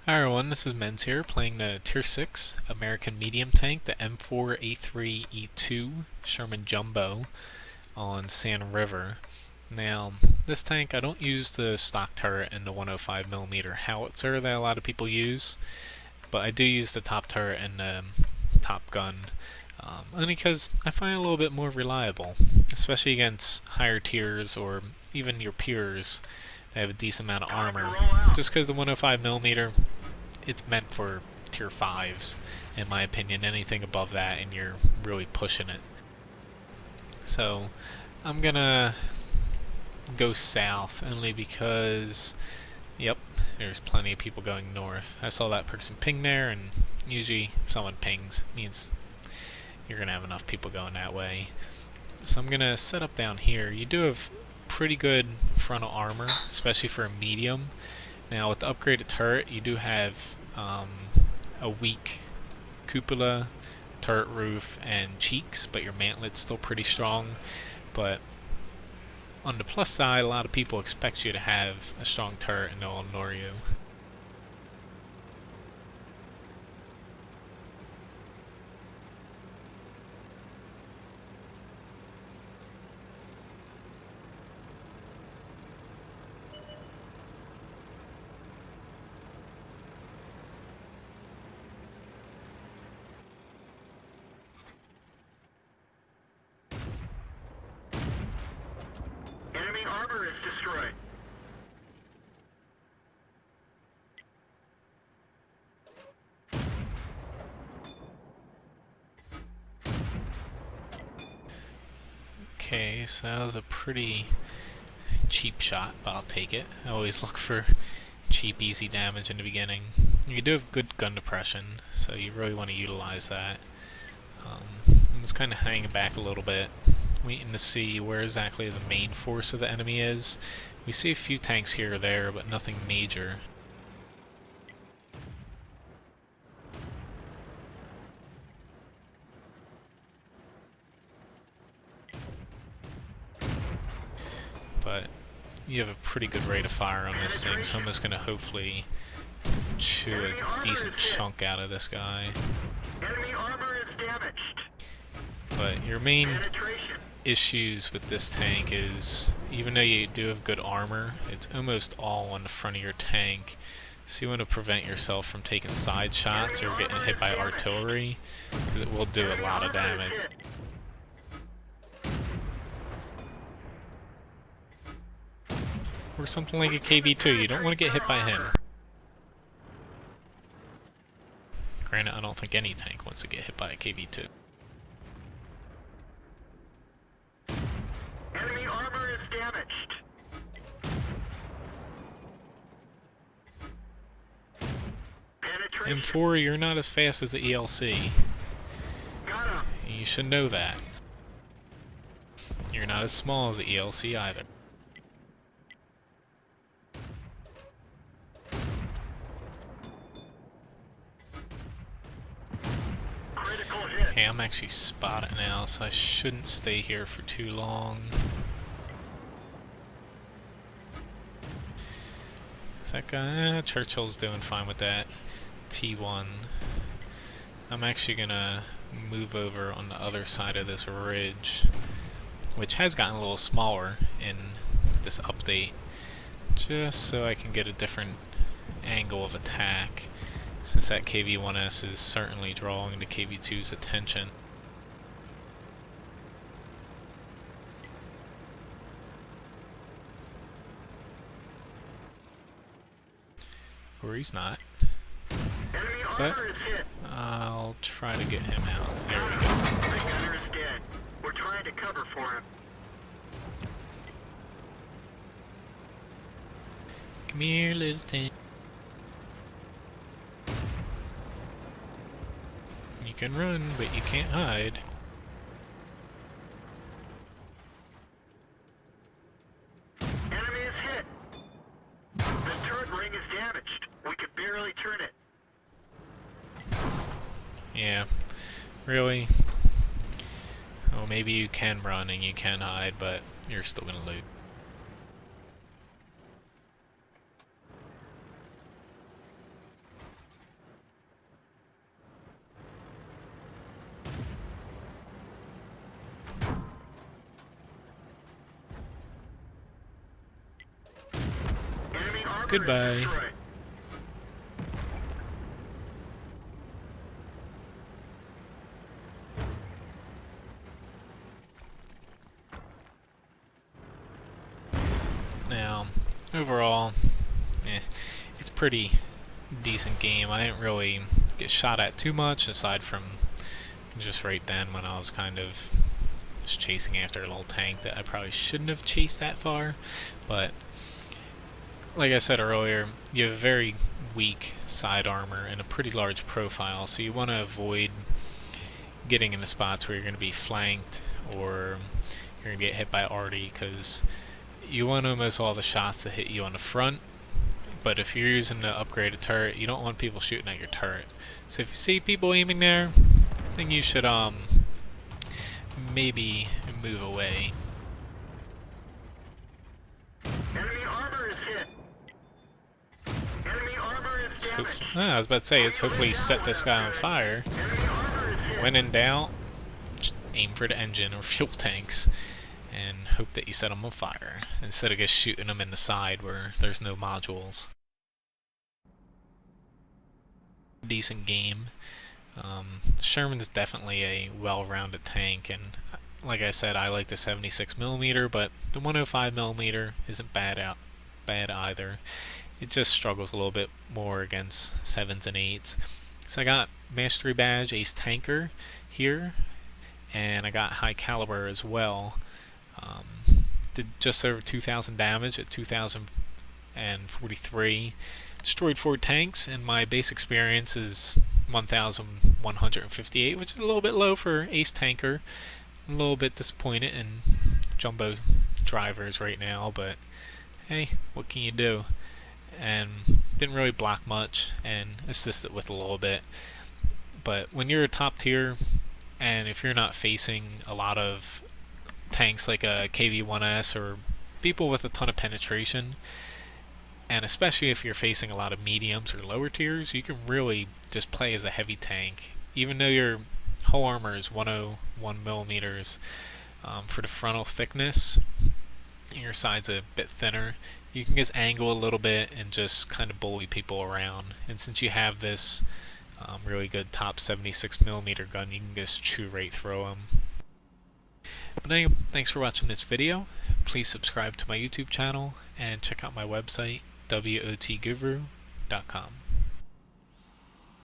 Hi everyone, this is Men's here playing the Tier 6 American medium tank, the M4A3E2 Sherman Jumbo on Sand River. Now, this tank, I don't use the stock turret and the 105mm howitzer that a lot of people use, but I do use the top turret and the top gun, only because I find it a little bit more reliable, especially against higher tiers or even your peers that have a decent amount of armor. Just because the 105mm, it's meant for tier 5s, in my opinion. Anything above that and you're really pushing it. So I'm gonna go south only because, yep, there's plenty of people going north. I saw that person ping there, and usually if someone pings, it means you're gonna have enough people going that way. So I'm gonna set up down here. You do have pretty good frontal armor, especially for a medium. Now with the upgraded turret, you do have a weak cupola, turret roof, and cheeks, but your mantlet's still pretty strong. But on the plus side, a lot of people expect you to have a strong turret and they'll ignore you. Enemy armor is destroyed. Okay, so that was a pretty cheap shot, but I'll take it. I always look for cheap, easy damage in the beginning. You do have good gun depression, so you really want to utilize that. I'm just kind of hanging back a little bit, waiting to see where exactly the main force of the enemy is. We see a few tanks here or there, but nothing major. But you have a pretty good rate of fire on this thing, so I'm just going to hopefully chew a decent chunk out of this guy. Enemy armor is damaged. But your main issues with this tank is, even though you do have good armor, it's almost all on the front of your tank. So you want to prevent yourself from taking side shots or getting hit by artillery, because it will do a lot of damage. Or something like a KV2, you don't want to get hit by him. Granted, I don't think any tank wants to get hit by a KV2. Enemy armor is damaged. M4, you're not as fast as the ELC. Got him. You should know that. You're not as small as the ELC either. Critical hit. Okay, I'm actually spotted now, so I shouldn't stay here for too long. Is that guy? Churchill's doing fine with that. T1. I'm actually gonna move over on the other side of this ridge, which has gotten a little smaller in this update, just so I can get a different angle of attack, since that KV-1S is certainly drawing the KV-2's attention. Or he's not. Enemy But armor is hit. I'll try to get him out. There we go. The gunner is dead. We're trying to cover for him. Come here, little thing. You can run, but you can't hide. Enemy is hit. The turret ring is damaged. We could barely turn it. Yeah, really. Well, maybe you can run and you can hide, but you're still gonna lose. Goodbye. destroyed. Now, overall, it's pretty decent game. I didn't really get shot at too much, aside from just right then when I was kind of just chasing after a little tank that I probably shouldn't have chased that far. But like I said earlier, you have very weak side armor and a pretty large profile, so you want to avoid getting into spots where you're going to be flanked or you're going to get hit by arty, because you want almost all the shots to hit you on the front. But if you're using the upgraded turret, you don't want people shooting at your turret. So if you see people aiming there, then you should maybe move away. Enemy armor is hit. Enemy armor is damaged. I was about to say, it's hopefully set this guy on fire. Enemy armor is hit. When in doubt, just aim for the engine or fuel tanks and hope that you set them on fire instead of just shooting them in the side where there's no modules. Decent game. Sherman is definitely a well-rounded tank, and like I said, I like the 76mm, but the 105mm isn't bad either. It just struggles a little bit more against 7s and 8s. So I got Mastery Badge Ace Tanker here, and I got High Caliber as well. Did just over 2,000 damage at 2,043. Destroyed 4 tanks, and my base experience is 1,158, which is a little bit low for Ace Tanker. I'm a little bit disappointed in Jumbo drivers right now, but hey, what can you do? And didn't really block much and assisted with a little bit. But when you're a top tier, and if you're not facing a lot of tanks like a KV-1S or people with a ton of penetration, and especially if you're facing a lot of mediums or lower tiers, you can really just play as a heavy tank. Even though your hull armor is 101mm, for the frontal thickness, and your side's a bit thinner, you can just angle a little bit and just kind of bully people around. And since you have this really good top 76mm gun, you can just chew right through them. But anyway, thanks for watching this video. Please subscribe to my YouTube channel and check out my website, wotguru.com.